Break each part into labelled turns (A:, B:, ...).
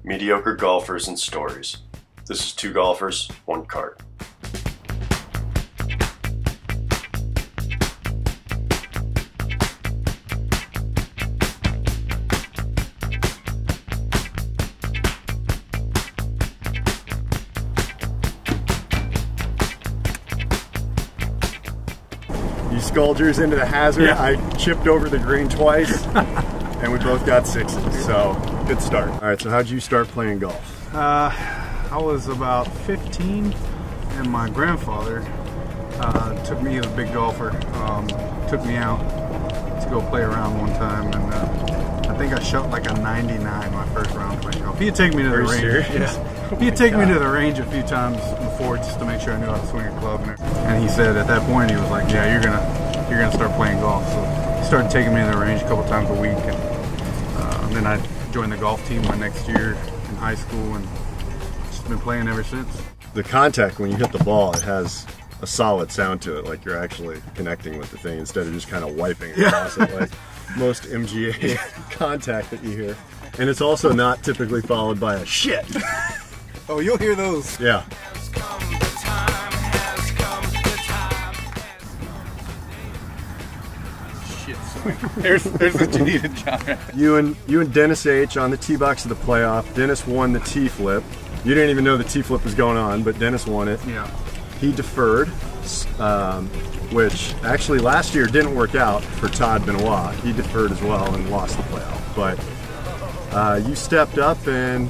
A: Mediocre golfers and stories. This is Two Golfers, One Cart.
B: You sculled yours into the hazard.
C: Yeah.
B: I chipped over the green twice, and we both got sixes, so good start. All right, so how'd you start playing golf?
C: I was about 15, and my grandfather took me, he was a big golfer, took me out to go play around one time, and I think I shot like a 99 my first round playing golf. He'd take me to the range.
B: Serious?
C: Yeah. He'd take me to the range a few times before just to make sure I knew how to swing a club. And he said at that point, he was like, yeah, you're gonna start playing golf. So he started taking me to the range a couple times a week, and then I joined the golf team my next year in high school, and just been playing ever since.
B: The contact when you hit the ball, it has a solid sound to it, like you're actually connecting with the thing instead of just kind of wiping across it like most MGA contact that you hear. And it's also not typically followed by a shit.
C: Oh, you'll hear those.
B: Yeah.
C: There's what you needed, John.
B: You and Dennis H on the tee box of the playoff. Dennis won the tee flip. You didn't even know the tee flip was going on, but Dennis won it.
C: Yeah.
B: He deferred, which actually last year didn't work out for Todd Benoit. He deferred as well and lost the playoff. But you stepped up, and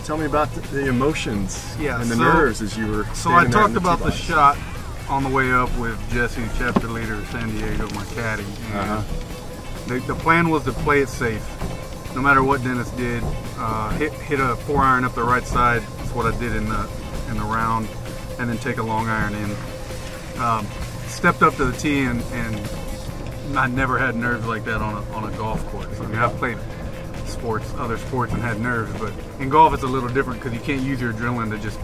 B: tell me about the emotions and the nerves as you were.
C: So I talked about the shot on the way up with Jesse, chapter leader of San Diego, my caddy. The plan was to play it safe, no matter what Dennis did. Hit a 4-iron up the right side. That's what I did in the round, and then take a long iron in. Stepped up to the tee, and I never had nerves like that on a golf course. I mean, I've played other sports, and had nerves, but in golf it's a little different because you can't use your adrenaline to just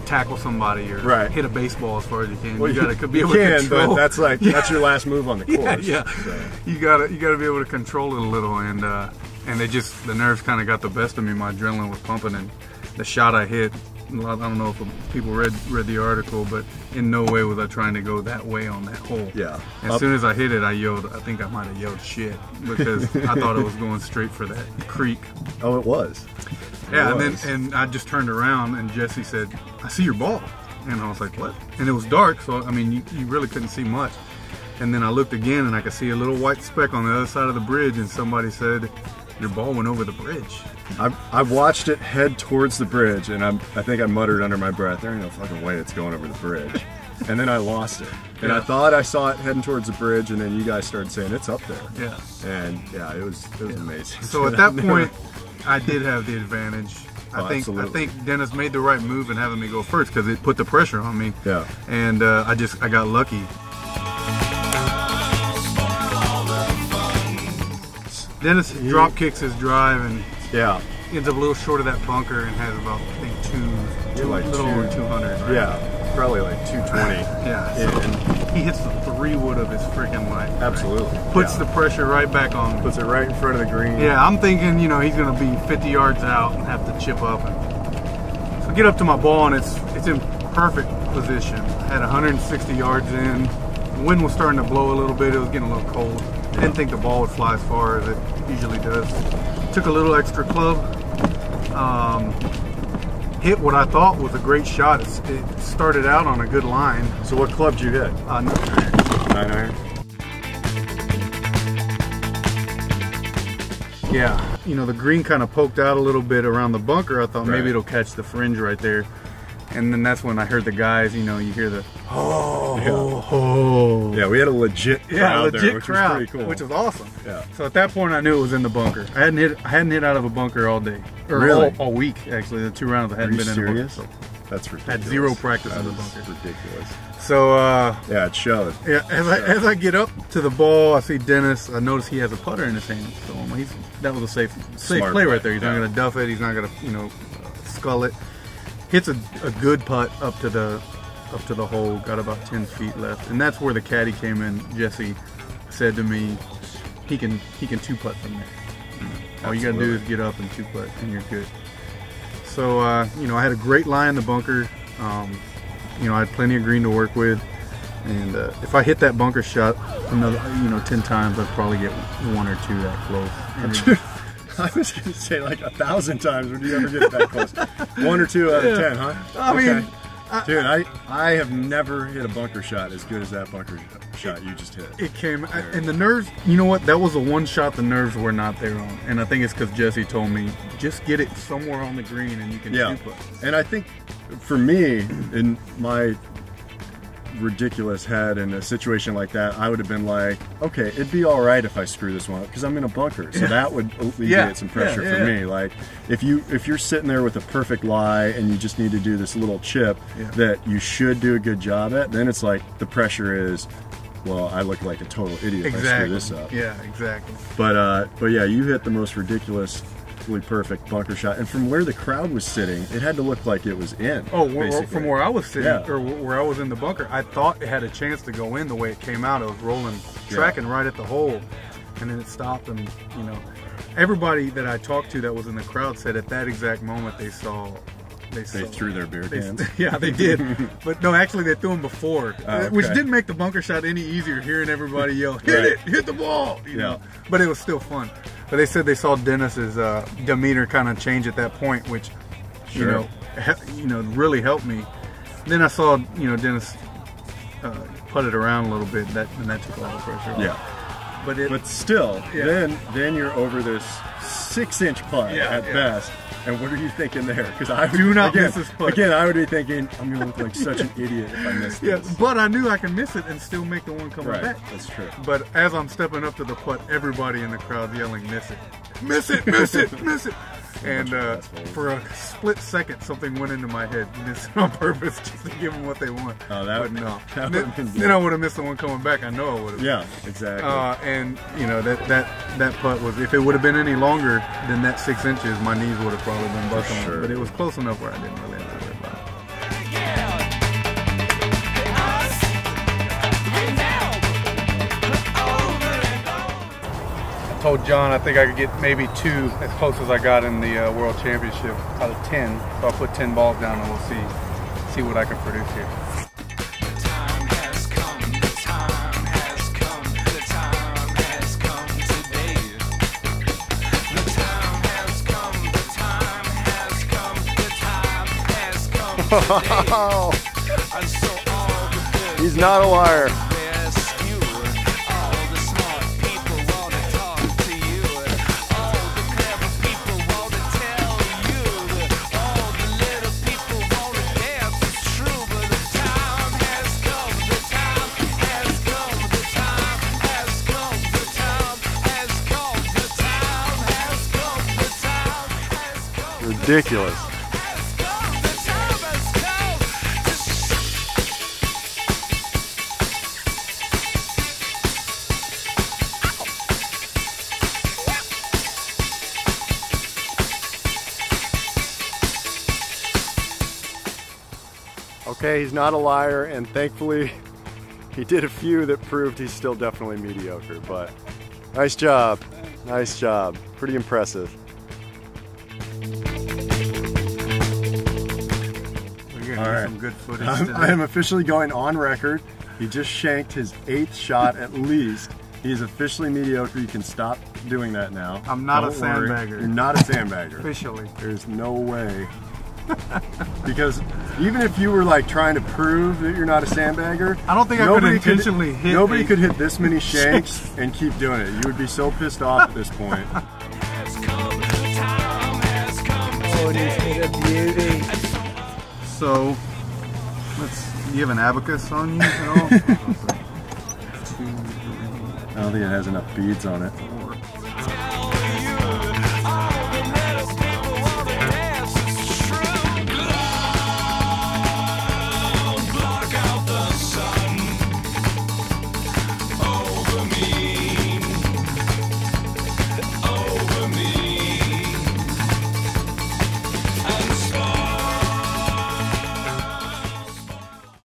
C: tackle somebody or hit a baseball as far as you can.
B: Well,
C: you gotta be able to control.
B: But that's like that's your last move on the course.
C: Yeah.
B: So.
C: You gotta be able to control it a little, and the nerves kind of got the best of me. My adrenaline was pumping, and the shot I hit, I don't know if people read the article, but in no way was I trying to go that way on that hole.
B: Yeah.
C: As soon as I hit it, I yelled. I think I might have yelled shit because I thought it was going straight for that creek.
B: Oh, it was.
C: Yeah, and I just turned around, and Jesse said, "I see your ball," and I was like, "What?" And it was dark, so I mean, you really couldn't see much. And then I looked again, and I could see a little white speck on the other side of the bridge, and somebody said, "Your ball went over the bridge."
B: I watched it head towards the bridge, and I think I muttered under my breath, "There ain't no fucking way it's going over the bridge." And then I lost it. And I thought I saw it heading towards the bridge, and then you guys started saying it's up there.
C: Yeah.
B: And yeah, it was amazing.
C: So at that point, I did have the advantage. I think Dennis made the right move in having me go first because it put the pressure on me.
B: Yeah.
C: And I got lucky. Dennis drop kicks his drive and ends up a little short of that bunker and has about, I think, over 200. Right?
B: Yeah, probably like 220.
C: Yeah. So he hits the 3-wood of his freaking life.
B: Absolutely.
C: Right? Puts the pressure right back on him.
B: Puts it right in front of the green.
C: Yeah, I'm thinking, he's going to be 50 yards out and have to chip up. And so I get up to my ball, and it's in perfect position. I had 160 yards in. The wind was starting to blow a little bit. It was getting a little cold. I didn't think the ball would fly as far as it usually does. Took a little extra club. Hit what I thought was a great shot. It started out on a good line.
B: So what club did you hit? 9-iron.
C: Yeah. The green kind of poked out a little bit around the bunker. I thought maybe it'll catch the fringe right there. And then that's when I heard the guys, you hear the
B: Yeah, we had a legit crowd there, which was pretty cool.
C: Which was awesome.
B: Yeah.
C: So at that point, I knew it was in the bunker. I hadn't hit out of a bunker all day, or
B: really?
C: all week actually. The 2 rounds I hadn't been in a bunker. So
B: that's ridiculous.
C: I had 0 practice in the bunker.
B: Ridiculous.
C: So
B: yeah, it showed.
C: Yeah, as I get up to the ball, I see Dennis. I notice he has a putter in his hand. So that was a safe play right there. He's not going to duff it. He's not going to scull it. Hits a good putt up to the hole, got about 10 feet left, and that's where the caddy came in. Jesse said to me, he can 2-putt from there. All you gotta do is get up and 2-putt, and you're good. So you know, I had a great lie in the bunker. You know, I had plenty of green to work with, and if I hit that bunker shot another, 10 times, I'd probably get 1 or 2 that close. And
B: I was going to say like 1,000 times would you ever get that close. 1 or 2 out of 10, huh?
C: I mean,
B: dude, I have never hit a bunker shot as good as that bunker shot you just hit.
C: It came, and the nerves, you know what, that was the one shot the nerves were not there on. And I think it's because Jesse told me, just get it somewhere on the green and you can shoot it.
B: And I think for me, in my ridiculous head in a situation like that, I would have been like, okay, it'd be all right if I screw this one up because I'm in a bunker, so that would alleviate some pressure for me. Like if you're sitting there with a perfect lie and you just need to do this little chip that you should do a good job at, then it's like the pressure is, well, I look like a total idiot if I screw this up.
C: Yeah, exactly.
B: But yeah, you hit the most ridiculous perfect bunker shot, and from where the crowd was sitting, it had to look like it was in.
C: Oh, from where I was sitting, or where I was in the bunker, I thought it had a chance to go in the way it came out. It was rolling, tracking right at the hole, and then it stopped. And you know, everybody that I talked to that was in the crowd said at that exact moment they threw their beer cans. Yeah, they did. But no, actually they threw them before, which didn't make the bunker shot any easier. Hearing everybody yell, "Hit it! Hit the ball!" You know, but it was still fun. But they said they saw Dennis's demeanor kind of change at that point, which you know really helped me. Then I saw Dennis put it around a little bit, and that took all the pressure off.
B: Yeah, but still, then you're over this 6-inch putt at best. And what are you thinking there? Because I do not miss this putt. Again, I would be thinking, I'm going to look like such an idiot if I miss this.
C: But I knew I could miss it and still make the one coming back.
B: That's true.
C: But as I'm stepping up to the putt, everybody in the crowd yelling, "Miss it! Miss it! Miss it! Miss it!" And for a split second, something went into my head, miss it on purpose just to give them what they want.
B: Oh, but
C: no. Then I would have missed the one coming back. I know I would have.
B: Yeah, exactly.
C: And you know that putt was, if it would have been any longer than that 6 inches, my knees would have probably been buckling. Sure. But it was close enough where I didn't really have to worry about it. I told John I think I could get maybe 2 as close as I got in the World Championship out of 10. So I'll put 10 balls down and we'll see what I can produce here.
B: He's not a liar. Ridiculous. Okay, he's not a liar, and thankfully he did a few that proved he's still definitely mediocre, but nice job. Nice job. Pretty impressive.
C: All right. Some good footage
B: I am officially going on record. He just shanked his 8th shot at least. He is officially mediocre. You can stop doing that now.
C: I'm not a sandbagger.
B: You're not a sandbagger.
C: Officially.
B: There's no way. Because even if you were like trying to prove that you're not a sandbagger,
C: I don't think I could intentionally hit.
B: Nobody could hit this many shanks and keep doing it. You would be so pissed off at this point.
D: Oh, he's a beauty.
C: So, you have an abacus on you at all?
B: 2, 3. I don't think it has enough beads on it.